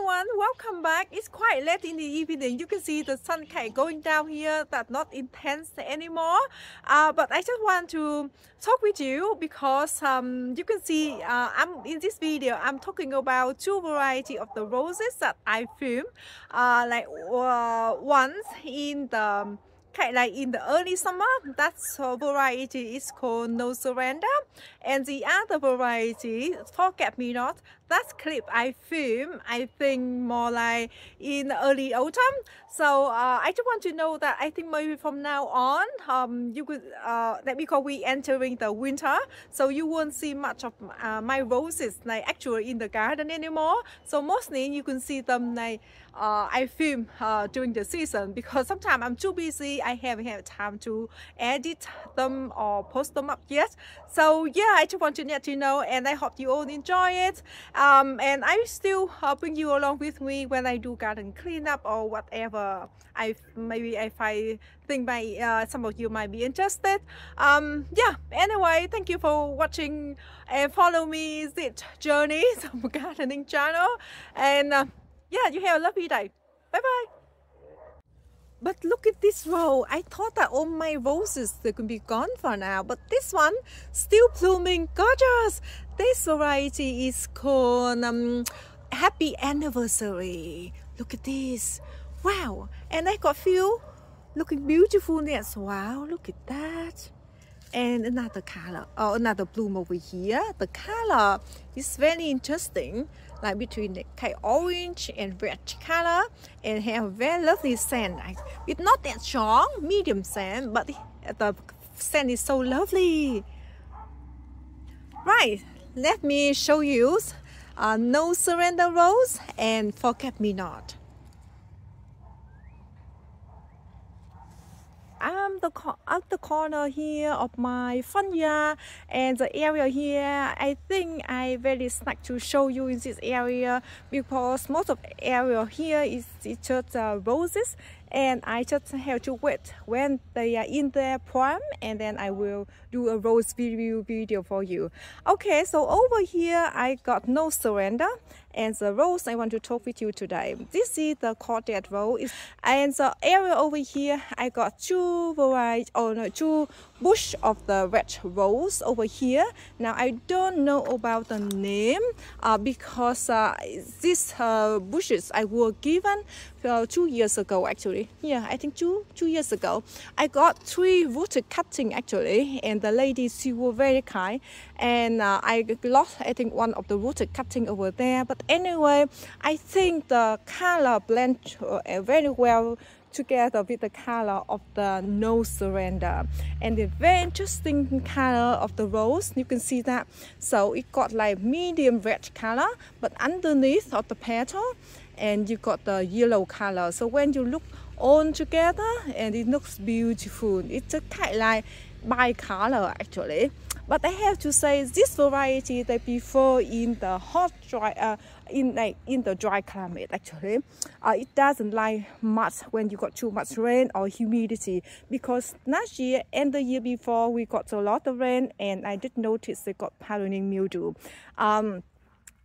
everyone, welcome back. It's quite late in the evening. You can see the sun going down here. That's not intense anymore. But I just want to talk with you because you can see I'm in this video. I'm talking about two varieties of the roses that I filmed. Once in the early summer, that variety is called No Surrender, and the other variety, Forget Me Not, that clip I filmed, I think more like in early autumn. So I just want to know that I think maybe from now on, you could because we entering the winter, so you won't see much of my roses actually in the garden anymore. So mostly you can see them I film during the season, because sometimes I'm too busy. I haven't had time to edit them or post them up yet. So yeah, I just want to let you know, and I hope you all enjoy it. And I still bring you along with me when I do garden cleanup or whatever. Maybe if I think some of you might be interested. Yeah. Anyway, thank you for watching and follow me this journey of gardening channel. And yeah, you have a lovely day. Bye bye. But look at this row. I thought that all my roses, they could be gone for now, but this one still blooming gorgeous. This variety is called Happy Anniversary. Look at this. Wow. And I got few looking beautiful as well. Look at that. And another color, or another bloom over here. The color is very interesting, like between the orange and red color, and have very lovely scent. It's not that strong, medium scent, but the scent is so lovely. Right, let me show you No Surrender Rose and Forget Me Not. I'm at the corner here of my front yard, and the area here, I think I very snack to show you in this area, because most of the area here is just roses, and I just have to wait when they are in their prime, and then I will do a rose review video for you. Okay, so over here I got No Surrender, and the rose I want to talk with you today. This is the courtyard rose, and the area over here I got two bush of the red rose over here. Now I don't know about the name because these bushes I were given 2 years ago actually. Yeah, I think two years ago. I got 3 rooted cutting actually, and the lady, she was very kind, and I lost I think one of the rooted cutting over there. But anyway, I think the color blend very well together with the color of the No Surrender, and the very interesting color of the rose, you can see that. So it got like medium red color, but underneath of the petal, and you got the yellow color. So when you look all together, and it looks beautiful. It's a kind of like bi-color actually. But I have to say, this variety they prefer in the hot, dry, in the dry climate actually. It doesn't like much when you got too much rain or humidity, because last year and the year before we got a lot of rain, and I did notice they got paludic mildew.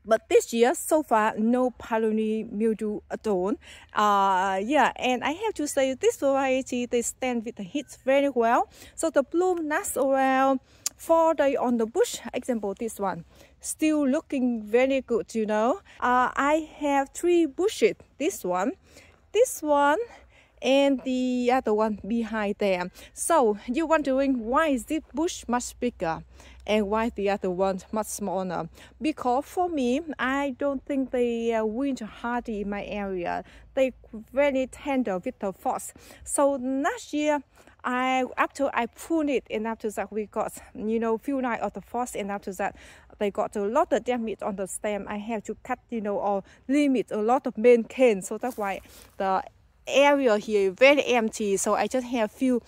But this year, so far, no paludic mildew at all. Yeah, and I have to say, this variety, they stand with the heat very well. So the bloom lasts around 4 days on the bush. Example, this one, still looking very good, you know. I have 3 bushes, this one, and the other one behind there. So you're wondering, why is this bush much bigger and why the other one much smaller? Because for me, I don't think they are winter hardy in my area. They very tender with the frost. So last year, after I pruned it, and after that we got few nights of the frost, and after that they got a lot of damage on the stem. I have to cut or limit a lot of main cane. So that's why the area here is very empty. So I just have few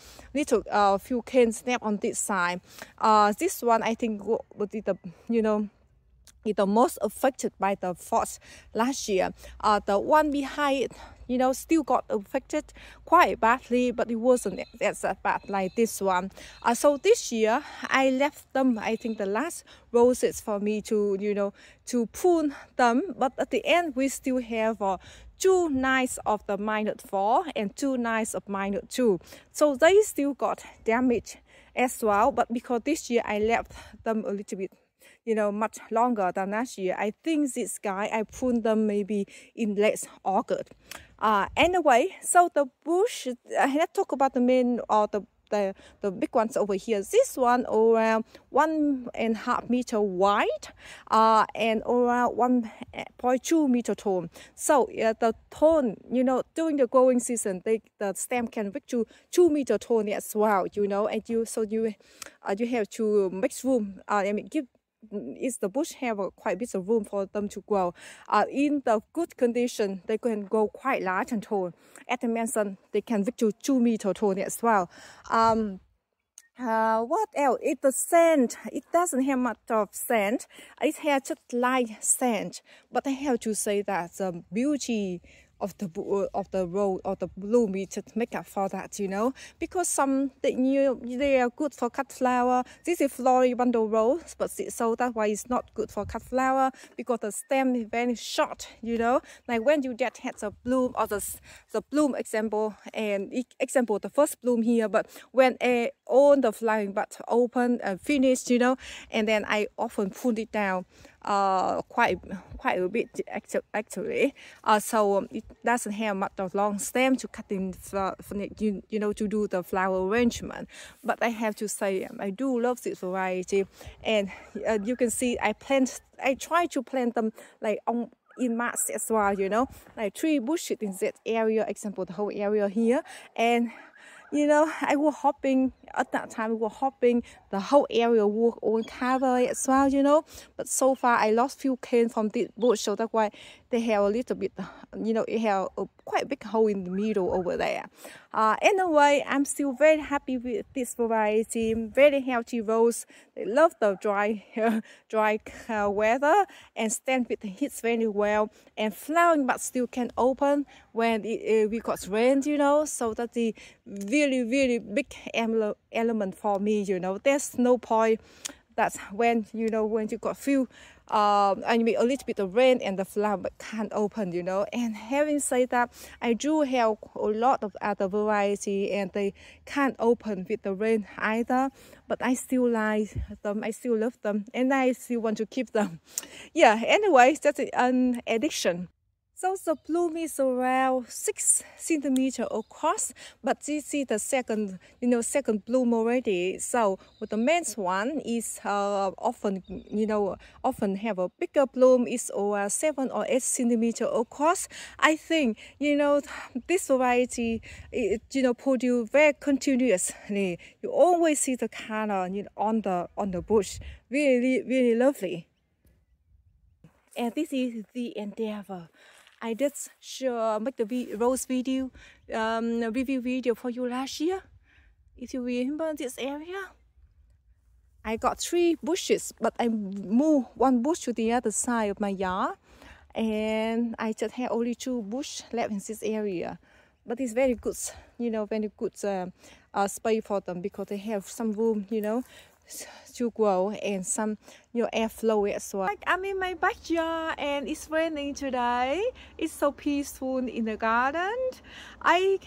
cane snap on this side. This one I think would be the is the most affected by the frost last year. The one behind it, you know, still got affected quite badly, but it wasn't as bad like this one. So this year I left them, I think, the last roses for me to, you know, to prune them. But at the end we still have 2 nights of the -4 and 2 nights of -2. So they still got damage as well. But because this year I left them a little bit, you know, much longer than last year, I think this guy I pruned them maybe in late August. Anyway, so the bush, let's talk about the main or the big ones over here. This one around 1.5 meter wide, and around 1.2 meter tall. So the tone, you know, during the growing season, the stem can reach to 2 meter tall as well, you know, and you have to make room. I mean, is the bush have quite a bit of room for them to grow. In the good condition, they can grow quite large and tall. As I mentioned, they can reach to 2 meter tall as well. What else? It's the sand. It doesn't have much of sand. It has just light sand. But I have to say that the beauty of the road or the bloom, we just make up for that, you know, because some they are good for cut flower. This is Floribundal rose, but so that's why it's not good for cut flower, because the stem is very short, you know. Like when you just had the bloom or the bloom example, and example the first bloom here, but when all the flowering buds open and finished, you know, and then I often pull it down quite a bit actually. So it doesn't have much of long stem to cut in, you know, to do the flower arrangement. But I have to say, I do love this variety, and you can see I try to plant them like in mass as well, you know, like 3 bushes in that area, example the whole area here. And you know, I was hoping at that time, we were hoping the whole area would all cover as well, you know. But so far, I lost few cane from this bush, so that's why they have a little bit, you know, it have quite a big hole in the middle over there. Anyway, I'm still very happy with this variety. Very healthy rose. They love the dry weather and stand with the heat very well. And flowering but still can open when we got rain, you know. So that's the really big element for me, you know. There's no point that when, you know, when you got few I mean a little bit of rain and the flower but can't open, you know. And having said that, I do have a lot of other variety and they can't open with the rain either, but I still like them, I still love them, and I still want to keep them. Yeah, anyway, that's an addiction. So the bloom is around 6 centimeters across, but this is the second, you know, second bloom already. So with the main one is often, you know, often have a bigger bloom, is over 7 or 8 centimeters across. I think, you know, this variety, you know, produce very continuously. You always see the color, you know, on the bush. Really lovely. And this is the endeavor. I did make the rose video, review video for you last year. If you remember this area, I got 3 bushes, but I moved 1 bush to the other side of my yard, and I just have only 2 bushes left in this area. But it's very good, you know, very good space for them because they have some room, you know, to grow and some, you know, airflow as well. Like I'm in my backyard and it's raining today. It's so peaceful in the garden. I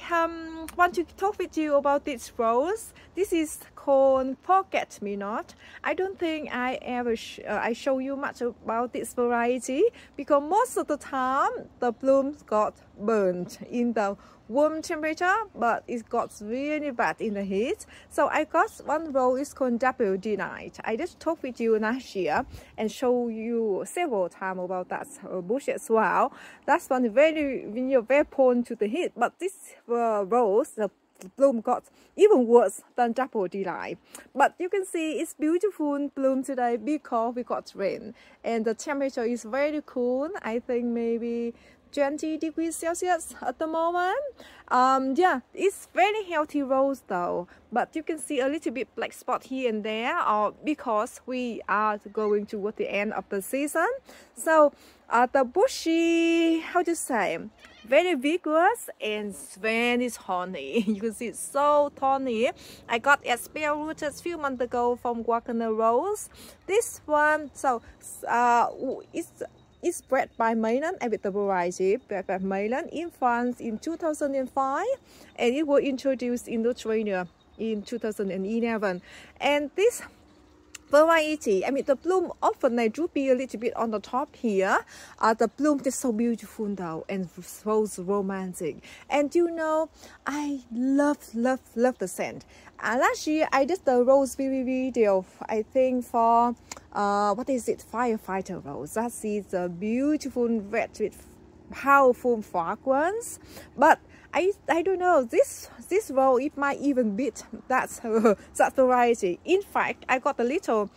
want to talk with you about this rose. This is called Forget Me Not. I don't think I ever I show you much about this variety because most of the time the blooms got burnt in the warm temperature, but it got really bad in the heat. So I got 1 rose, it's called WD9. I just talked with you last year and show you several times about that bush as well. That's one very, you know, very prone to the heat. But this rose, the bloom got even worse than WD9. But you can see it's beautiful bloom today because we got rain and the temperature is very cool. I think maybe 20 degrees Celsius at the moment. Yeah, it's very healthy rose though, but you can see a little bit black spot here and there, because we are going toward the end of the season. So the bushy, how to say, very vigorous and very thorny. You can see it's so thorny. I got a spare rooted a few months ago from Wagner Rose. This one, so it's bred by Milan, and with the variety bred by Milan in France in 2005, and it was introduced in Australia in 2011. And this variety, I mean, the bloom often they droopy a little bit on the top here. The bloom is so beautiful though, and so romantic. And you know, I love the scent. Last year I did the rose video, I think for what is it, Firefighter rose. That is a beautiful red with powerful fragrance. But I don't know, this rose, it might even beat that variety. In fact, I got a little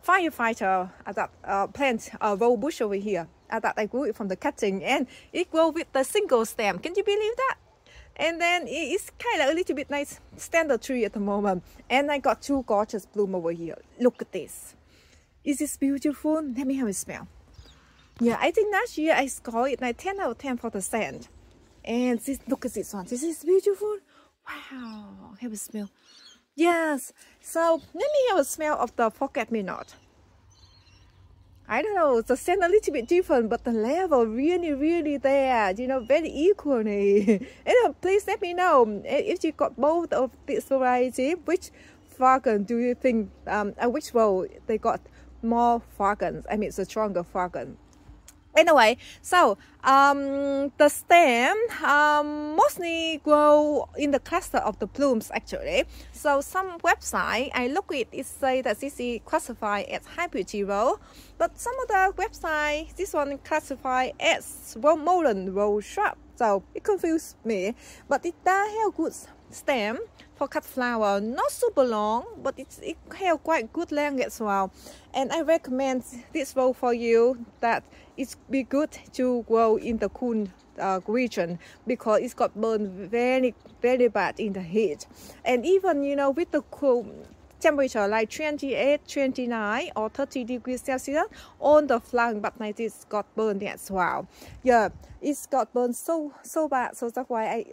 Firefighter that plant rose bush over here that I grew it from the cutting, and it grew with the single stem. Can you believe that? And then it's kind of a little bit nice standard tree at the moment. And I got two gorgeous bloom over here. Look at this. Is this beautiful? Let me have a smell. Yeah, I think last year I scored it like 10 out of 10 for the scent. And this, look at this one. This is beautiful. Wow. Have a smell. Yes. So let me have a smell of the forget-me-not. I don't know, the scent a little bit different, but the level really there, you know, very equally. And please let me know if you got both of this variety, which fragrance do you think, which role they got more fragrance, I mean, it's a stronger fragrance. Anyway, so the stem mostly grow in the cluster of the plumes actually. So some website I look at it say that this is classified as hybrid rose, but some of the website this one classified as modern rose shrub. So it confused me, but it does have good stem for cut flower, not super long, but it has quite good length as well. And I recommend this rose for you, that it's be good to grow in the cool region, because it's got burned very bad in the heat. And even, you know, with the cool temperature like 28, 29 or 30 degrees Celsius on the flower, but like this got burned as well. Yeah, it's got burned so bad. So that's why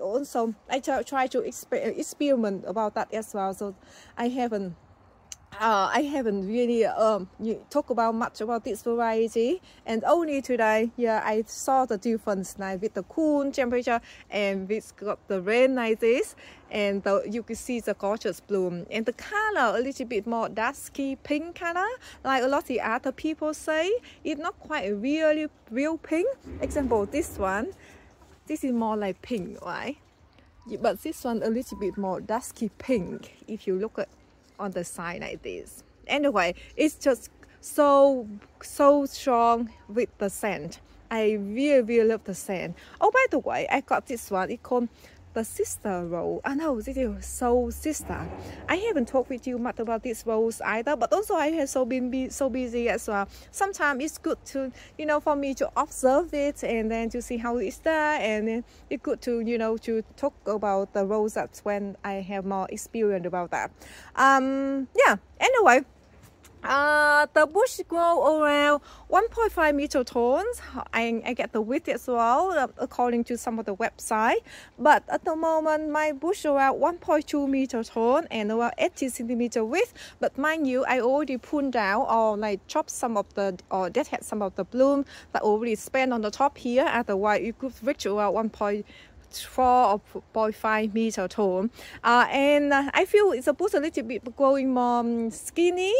I try to experiment about that as well. So I haven't really talk about much about this variety, and only today, yeah, I saw the difference like with the cool temperature and with got the rain like this, and you can see the gorgeous bloom, and the color a little bit more dusky pink color, like a lot of the other people say. It's not quite a real pink. Example, this one, this is more like pink, right? But this one a little bit more dusky pink if you look at on the side like this. Anyway, it's just so strong with the scent. I really love the scent. Oh, by the way, I got this one. It's called the sister rose. I know this is so sister. I haven't talked with you much about this rose either, but also I have been so busy as well. Sometimes it's good to, you know, for me to observe it and then to see how it's there, and then it's good to, you know, to talk about the rose. That's when I have more experience about that. Yeah, anyway, the bush grow around 1.5 meter tall. I get the width as well, according to some of the website. But at the moment, my bush around 1.2 meter tall and around 80 centimeter width. But mind you, I already pruned down or like chopped some of the, or that had some of the bloom that already spent on the top here. Otherwise, it could reach around 1.4 or 0.5 meter tall, and I feel it's supposed a little bit growing more skinny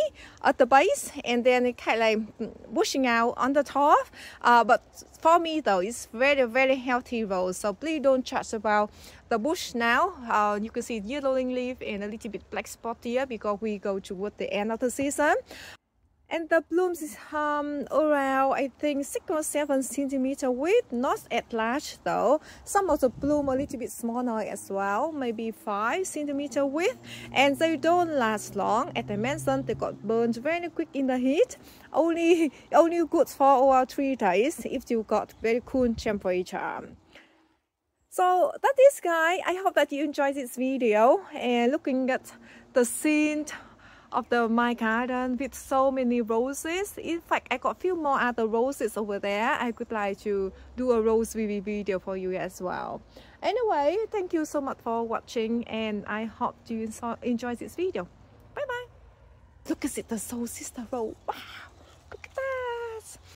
at the base, and then it kind of like bushing out on the top. But for me though, it's very healthy rose. So please don't judge about the bush now. You can see yellowing leaf and a little bit black spot here because we go toward the end of the season. And the blooms is around, I think, 6 or 7 centimeter width, not at large though. Some of the bloom a little bit smaller as well, maybe 5 centimeter width, and they don't last long. As I mentioned, they got burned very quick in the heat. Only good for about 3 days if you got very cool temperature. So that is, guys. I hope that you enjoyed this video and looking at the scene of my garden with so many roses. In fact, I got a few more other roses over there. I would like to do a rose video for you as well. Anyway, thank you so much for watching, and I hope you enjoy this video. Bye bye. Look at it, the Soul Sister Rose. Wow, look at that.